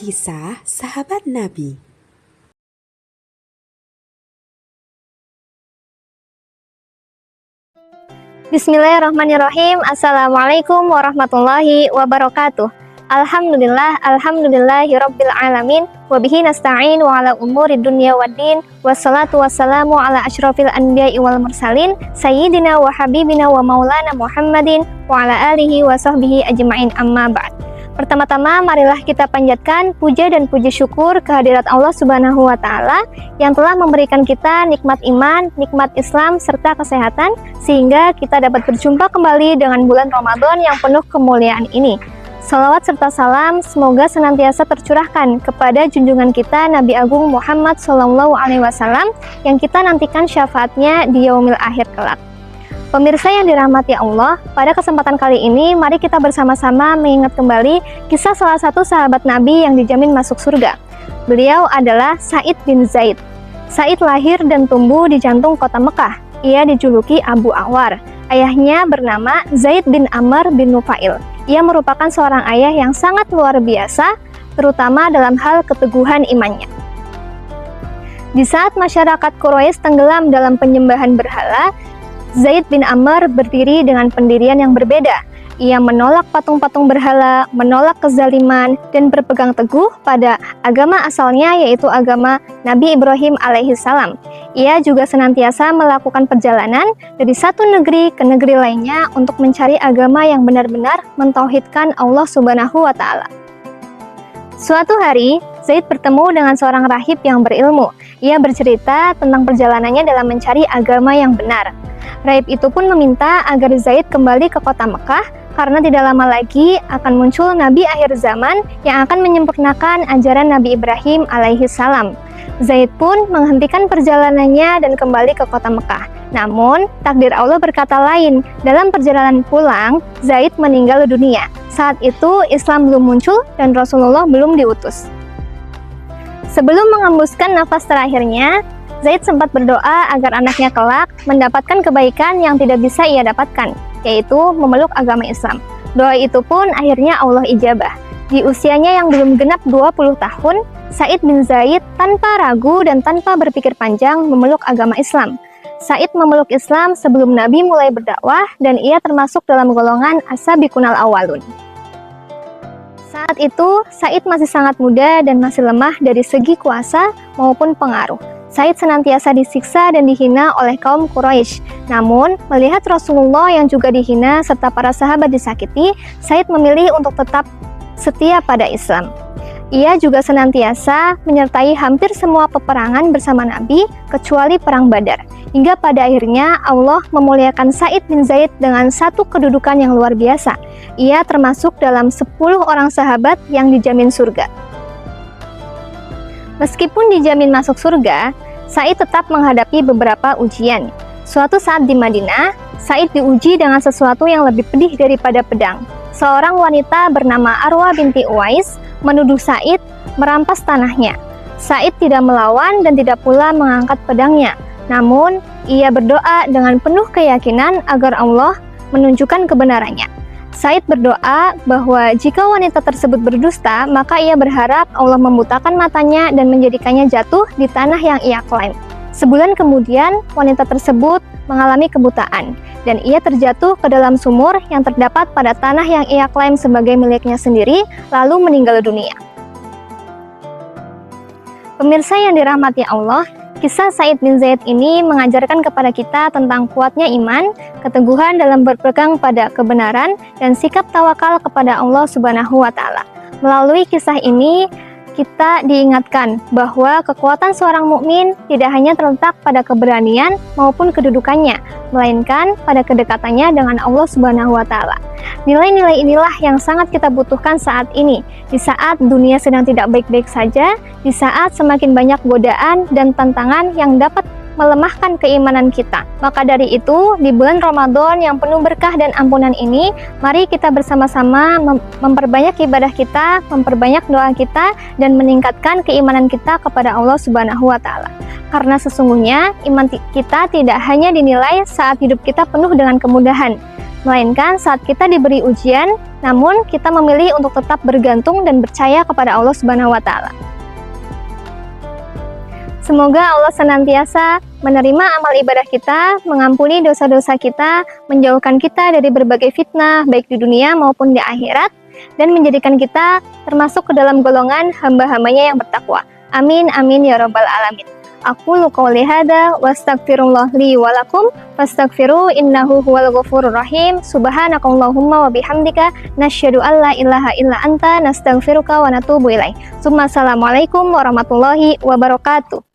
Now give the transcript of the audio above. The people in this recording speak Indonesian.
Kisah Sahabat Nabi. Bismillahirrahmanirrahim. Assalamualaikum warahmatullahi wabarakatuh. Alhamdulillahirabbil alamin wa bihi nasta'in wa ala umuri dunya waddin wassalatu wassalamu ala asyrafil anbiya'i wal mursalin sayyidina wa habibina wa maulana Muhammadin wa ala alihi wa sahbihi ajma'in, amma ba'd. Pertama-tama marilah kita panjatkan puja dan puji syukur kehadirat Allah Subhanahu wa Ta'ala yang telah memberikan kita nikmat iman, nikmat Islam, serta kesehatan sehingga kita dapat berjumpa kembali dengan bulan Ramadan yang penuh kemuliaan ini. Salawat serta salam semoga senantiasa tercurahkan kepada junjungan kita Nabi Agung Muhammad SAW yang kita nantikan syafaatnya di yaumil akhir kelak. Pemirsa yang dirahmati Allah, pada kesempatan kali ini mari kita bersama-sama mengingat kembali kisah salah satu sahabat Nabi yang dijamin masuk surga. Beliau adalah Sa'id bin Zaid. Sa'id lahir dan tumbuh di jantung kota Mekah. Ia dijuluki Abu Awar. Ayahnya bernama Zaid bin Amr bin Nufail. Ia merupakan seorang ayah yang sangat luar biasa, terutama dalam hal keteguhan imannya. Di saat masyarakat Quraisy tenggelam dalam penyembahan berhala, Zaid bin Amr berdiri dengan pendirian yang berbeda. Ia menolak patung-patung berhala, menolak kezaliman, dan berpegang teguh pada agama asalnya, yaitu agama Nabi Ibrahim alaihissalam. Ia juga senantiasa melakukan perjalanan dari satu negeri ke negeri lainnya untuk mencari agama yang benar-benar mentauhidkan Allah Subhanahu wa Ta'ala. Suatu hari, Zaid bertemu dengan seorang rahib yang berilmu. Ia bercerita tentang perjalanannya dalam mencari agama yang benar. Rahib itu pun meminta agar Zaid kembali ke kota Mekah karena tidak lama lagi akan muncul Nabi akhir zaman yang akan menyempurnakan ajaran Nabi Ibrahim alaihissalam. Zaid pun menghentikan perjalanannya dan kembali ke kota Mekah. Namun, takdir Allah berkata lain. Dalam perjalanan pulang, Zaid meninggal dunia. Saat itu, Islam belum muncul dan Rasulullah belum diutus. Sebelum mengembuskan nafas terakhirnya, Zaid sempat berdoa agar anaknya kelak mendapatkan kebaikan yang tidak bisa ia dapatkan, yaitu memeluk agama Islam. Doa itu pun akhirnya Allah ijabah. Di usianya yang belum genap 20 tahun, Sa'id bin Zaid tanpa ragu dan tanpa berpikir panjang memeluk agama Islam. Sa'id memeluk Islam sebelum Nabi mulai berdakwah dan ia termasuk dalam golongan as-sabiqunal awwalun. Saat itu, Sa'id masih sangat muda dan masih lemah dari segi kuasa maupun pengaruh. Sa'id senantiasa disiksa dan dihina oleh kaum Quraisy. Namun, melihat Rasulullah yang juga dihina serta para sahabat disakiti, Sa'id memilih untuk tetap setia pada Islam. Ia juga senantiasa menyertai hampir semua peperangan bersama Nabi, kecuali Perang Badar. Hingga pada akhirnya Allah memuliakan Sa'id bin Zaid dengan satu kedudukan yang luar biasa. Ia termasuk dalam 10 orang sahabat yang dijamin surga. Meskipun dijamin masuk surga, Sa'id tetap menghadapi beberapa ujian. Suatu saat di Madinah, Sa'id diuji dengan sesuatu yang lebih pedih daripada pedang. Seorang wanita bernama Arwa binti Uwais menuduh Sa'id merampas tanahnya. Sa'id tidak melawan dan tidak pula mengangkat pedangnya. Namun, ia berdoa dengan penuh keyakinan agar Allah menunjukkan kebenarannya. Sa'id berdoa bahwa jika wanita tersebut berdusta, maka ia berharap Allah membutakan matanya dan menjadikannya jatuh di tanah yang ia klaim. Sebulan kemudian, wanita tersebut mengalami kebutaan, dan ia terjatuh ke dalam sumur yang terdapat pada tanah yang ia klaim sebagai miliknya sendiri, lalu meninggal dunia. Pemirsa yang dirahmati Allah, kisah Sa'id bin Zaid ini mengajarkan kepada kita tentang kuatnya iman, keteguhan dalam berpegang pada kebenaran, dan sikap tawakal kepada Allah Subhanahu wa Ta'ala. Melalui kisah ini, kita diingatkan bahwa kekuatan seorang mukmin tidak hanya terletak pada keberanian maupun kedudukannya, melainkan pada kedekatannya dengan Allah Subhanahu wa Ta'ala. Nilai-nilai inilah yang sangat kita butuhkan saat ini, di saat dunia sedang tidak baik-baik saja, di saat semakin banyak godaan dan tantangan yang dapat melemahkan keimanan kita. Maka dari itu, di bulan Ramadan yang penuh berkah dan ampunan ini, mari kita bersama-sama memperbanyak ibadah kita, memperbanyak doa kita, dan meningkatkan keimanan kita kepada Allah Subhanahu wa Ta'ala. Karena sesungguhnya iman kita tidak hanya dinilai saat hidup kita penuh dengan kemudahan, melainkan saat kita diberi ujian, namun kita memilih untuk tetap bergantung dan percaya kepada Allah Subhanahu wa Ta'ala. Semoga Allah senantiasa menerima amal ibadah kita, mengampuni dosa-dosa kita, menjauhkan kita dari berbagai fitnah, baik di dunia maupun di akhirat, dan menjadikan kita termasuk ke dalam golongan hamba-hambanya yang bertakwa. Amin, amin, ya rabbal alamin. Aqulu qouli hadza wa astaghfirullah li wa lakum fastaghfiru innahu huwal ghafurur rahim. Subhanakallahumma wa bihamdika nasyhadu an la ilaha illa anta nastaghfiruka wa natubu ilaik. Assalamualaikum warahmatullahi wabarakatuh.